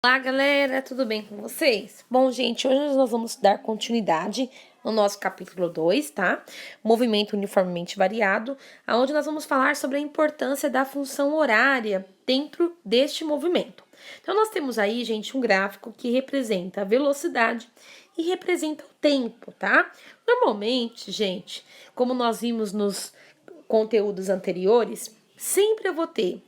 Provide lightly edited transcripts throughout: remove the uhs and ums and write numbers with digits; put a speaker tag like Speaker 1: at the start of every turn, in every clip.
Speaker 1: Olá, galera, tudo bem com vocês? Bom, gente, hoje nós vamos dar continuidade no nosso capítulo 2, tá? Movimento uniformemente variado, onde nós vamos falar sobre a importância da função horária dentro deste movimento. Então, nós temos aí, gente, um gráfico que representa a velocidade e representa o tempo, tá? Normalmente, gente, como nós vimos nos conteúdos anteriores, sempre eu vou ter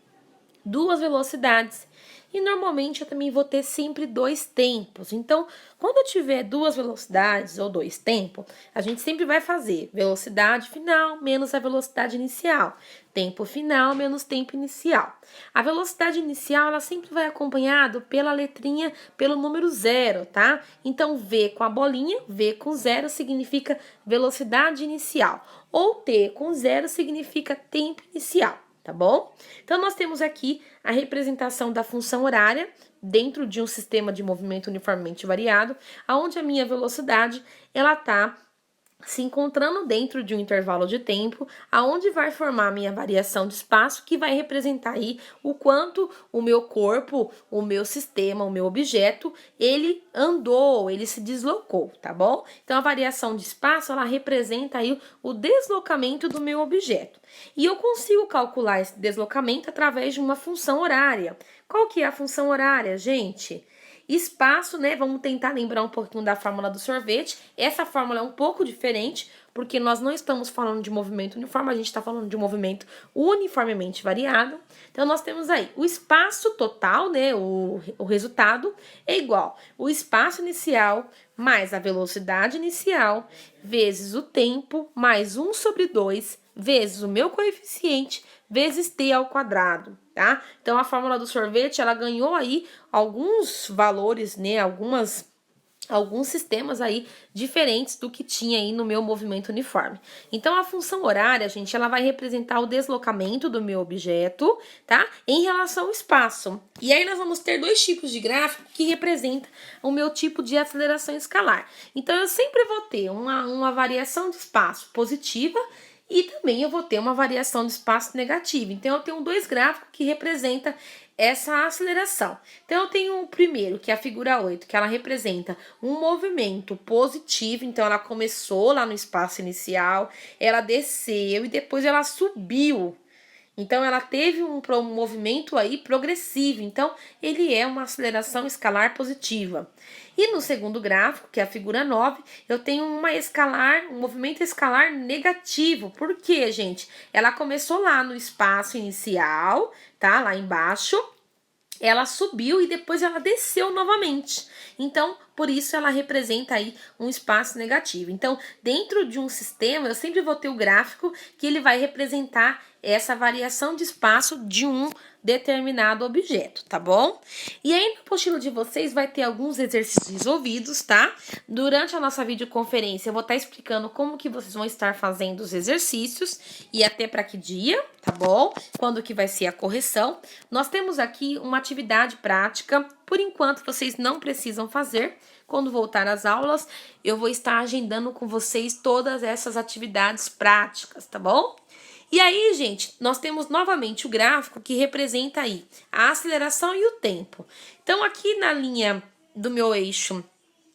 Speaker 1: duas velocidades e normalmente eu também vou ter sempre dois tempos. Então, quando eu tiver duas velocidades ou dois tempos, a gente sempre vai fazer velocidade final menos a velocidade inicial, tempo final menos tempo inicial. A velocidade inicial, ela sempre vai acompanhado pela letrinha, pelo número zero, tá? Então, V com a bolinha, V com zero significa velocidade inicial, ou T com zero significa tempo inicial. Tá bom? Então, nós temos aqui a representação da função horária dentro de um sistema de movimento uniformemente variado, onde a minha velocidade, ela tá se encontrando dentro de um intervalo de tempo, aonde vai formar a minha variação de espaço, que vai representar aí o quanto o meu corpo, o meu sistema, o meu objeto, ele andou, ele se deslocou, tá bom? Então, a variação de espaço, ela representa aí o deslocamento do meu objeto. E eu consigo calcular esse deslocamento através de uma função horária. Qual que é a função horária, gente? Espaço, né? Vamos tentar lembrar um pouquinho da fórmula do sorvete. Essa fórmula é um pouco diferente, porque nós não estamos falando de movimento uniforme, a gente está falando de um movimento uniformemente variado. Então, nós temos aí o espaço total, né? O resultado é igual o espaço inicial mais a velocidade inicial vezes o tempo mais 1 sobre 2 vezes o meu coeficiente vezes t ao quadrado, tá? Então, a fórmula do sorvete, ela ganhou aí alguns valores, né? Alguns sistemas aí diferentes do que tinha aí no meu movimento uniforme. Então, a função horária, gente, ela vai representar o deslocamento do meu objeto, tá? Em relação ao espaço. E aí, nós vamos ter dois tipos de gráfico que representam o meu tipo de aceleração escalar. Então, eu sempre vou ter uma variação de espaço positiva e também eu vou ter uma variação de espaço negativa. Então, eu tenho dois gráficos que representam essa aceleração. Então, eu tenho o primeiro, que é a figura 8, que ela representa um movimento positivo. Então, ela começou lá no espaço inicial, ela desceu e depois ela subiu. Então, ela teve um movimento aí progressivo. Então, ele é uma aceleração escalar positiva. E no segundo gráfico, que é a figura 9, eu tenho um movimento escalar negativo. Por quê, gente? Ela começou lá no espaço inicial, tá? Lá embaixo. Ela subiu e depois ela desceu novamente. Então, por isso ela representa aí um espaço negativo. Então, dentro de um sistema, eu sempre vou ter o gráfico que ele vai representar essa variação de espaço de um determinado objeto, tá bom? E aí, na apostila de vocês vai ter alguns exercícios resolvidos, tá? Durante a nossa videoconferência, eu vou estar explicando como que vocês vão estar fazendo os exercícios e até para que dia, tá bom? Quando que vai ser a correção. Nós temos aqui uma atividade prática, por enquanto vocês não precisam fazer. Quando voltar às aulas, eu vou estar agendando com vocês todas essas atividades práticas, tá bom? E aí, gente, nós temos novamente o gráfico que representa aí a aceleração e o tempo. Então, aqui na linha do meu eixo,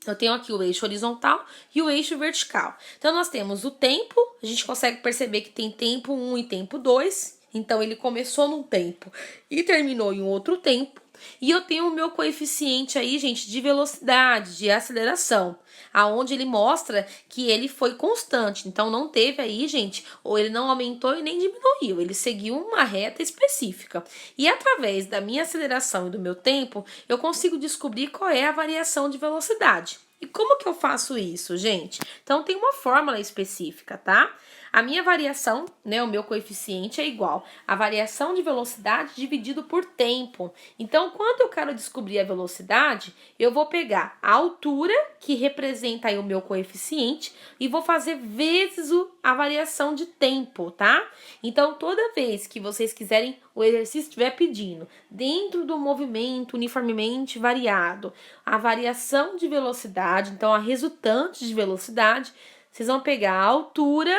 Speaker 1: eu tenho aqui o eixo horizontal e o eixo vertical. Então, nós temos o tempo, a gente consegue perceber que tem tempo 1 e tempo 2. Então, ele começou num tempo e terminou em outro tempo. E eu tenho o meu coeficiente aí, gente, de velocidade, de aceleração, aonde ele mostra que ele foi constante. Então, não teve aí, gente, ou ele não aumentou e nem diminuiu. Ele seguiu uma reta específica. E através da minha aceleração e do meu tempo, eu consigo descobrir qual é a variação de velocidade. E como que eu faço isso, gente? Então, tem uma fórmula específica, tá? A minha variação, né, o meu coeficiente é igual à variação de velocidade dividido por tempo. Então, quando eu quero descobrir a velocidade, eu vou pegar a altura, que representa aí o meu coeficiente, e vou fazer vezes a variação de tempo, tá? Então, toda vez que vocês quiserem, o exercício estiver pedindo, dentro do movimento uniformemente variado, a variação de velocidade, então a resultante de velocidade, vocês vão pegar a altura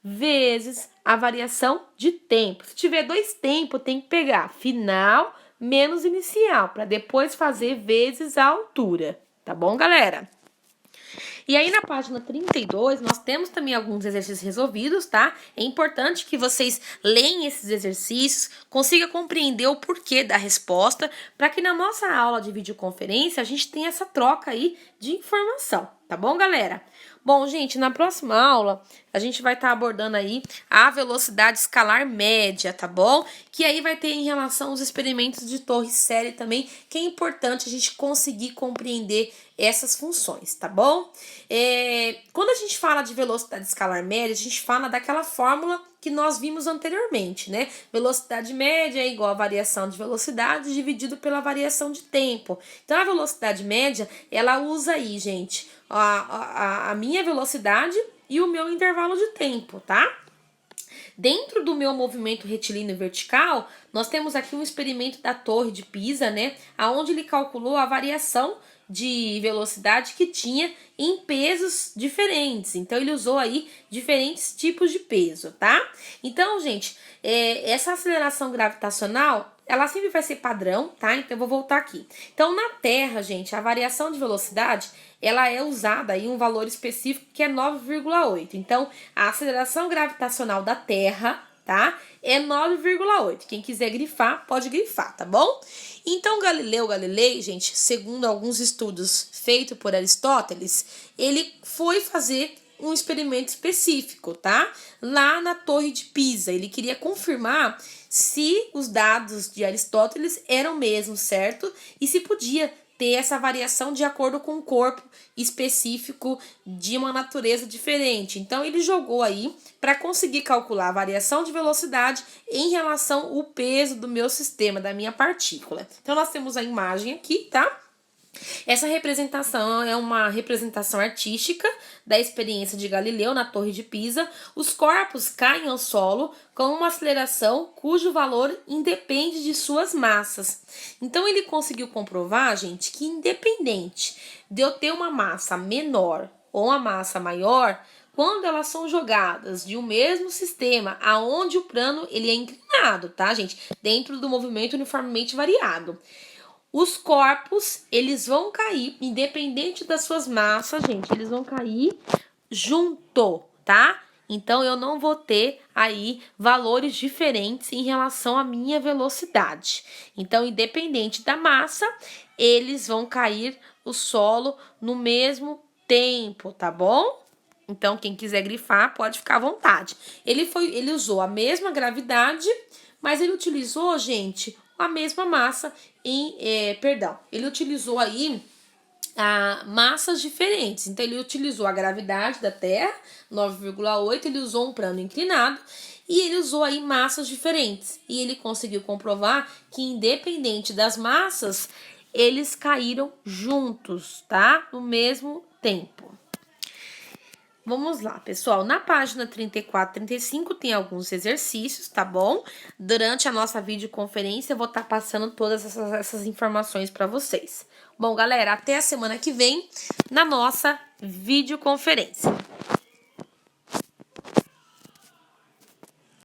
Speaker 1: vezes a variação de tempo. Se tiver dois tempos, tem que pegar final menos inicial, para depois fazer vezes a altura, tá bom, galera? E aí, na página 32, nós temos também alguns exercícios resolvidos, tá? É importante que vocês leiam esses exercícios, consigam compreender o porquê da resposta, para que na nossa aula de videoconferência a gente tenha essa troca aí de informação, tá bom, galera? Bom, gente, na próxima aula a gente vai estar abordando aí a velocidade escalar média, tá bom? Que aí vai ter em relação aos experimentos de Torricelli também, que é importante a gente conseguir compreender essas funções, tá bom? Quando a gente fala de velocidade escalar média, a gente fala daquela fórmula que nós vimos anteriormente, né? Velocidade média é igual a variação de velocidade dividido pela variação de tempo. Então, a velocidade média, ela usa aí, gente, a minha velocidade e o meu intervalo de tempo, tá? Dentro do meu movimento retilíneo vertical, nós temos aqui um experimento da Torre de Pisa, né? Onde ele calculou a variação de velocidade que tinha em pesos diferentes. Então, ele usou aí diferentes tipos de peso, tá? Então, gente, essa aceleração gravitacional, ela sempre vai ser padrão, tá? Então, eu vou voltar aqui. Então, na Terra, gente, a variação de velocidade, ela é usada em um valor específico que é 9,8. Então, a aceleração gravitacional da Terra, tá? É 9,8. Quem quiser grifar, pode grifar, tá bom? Então, Galileu Galilei, gente, segundo alguns estudos feitos por Aristóteles, ele foi fazer um experimento específico, tá? Lá na Torre de Pisa. Ele queria confirmar se os dados de Aristóteles eram mesmo, certo? E se podia ter essa variação de acordo com o corpo específico de uma natureza diferente. Então, ele jogou aí para conseguir calcular a variação de velocidade em relação ao peso do meu sistema, da minha partícula. Então, nós temos a imagem aqui, tá? Essa representação é uma representação artística da experiência de Galileu na Torre de Pisa. Os corpos caem ao solo com uma aceleração cujo valor independe de suas massas. Então, ele conseguiu comprovar, gente, que independente de eu ter uma massa menor ou uma massa maior, quando elas são jogadas de um mesmo sistema, aonde o plano ele é inclinado, tá, gente? Dentro do movimento uniformemente variado. Os corpos, eles vão cair, independente das suas massas, gente, eles vão cair junto, tá? Então, eu não vou ter aí valores diferentes em relação à minha velocidade. Então, independente da massa, eles vão cair o solo no mesmo tempo, tá bom? Então, quem quiser grifar, pode ficar à vontade. Ele usou a mesma gravidade, mas ele utilizou, gente, a mesma massa ele utilizou aí massas diferentes. Então, ele utilizou a gravidade da Terra, 9,8, ele usou um plano inclinado e ele usou aí massas diferentes. E ele conseguiu comprovar que, independente das massas, eles caíram juntos, tá? No mesmo tempo. Vamos lá, pessoal. Na página 34, 35 tem alguns exercícios, tá bom? Durante a nossa videoconferência, eu vou estar passando todas essas informações para vocês. Bom, galera, até a semana que vem na nossa videoconferência.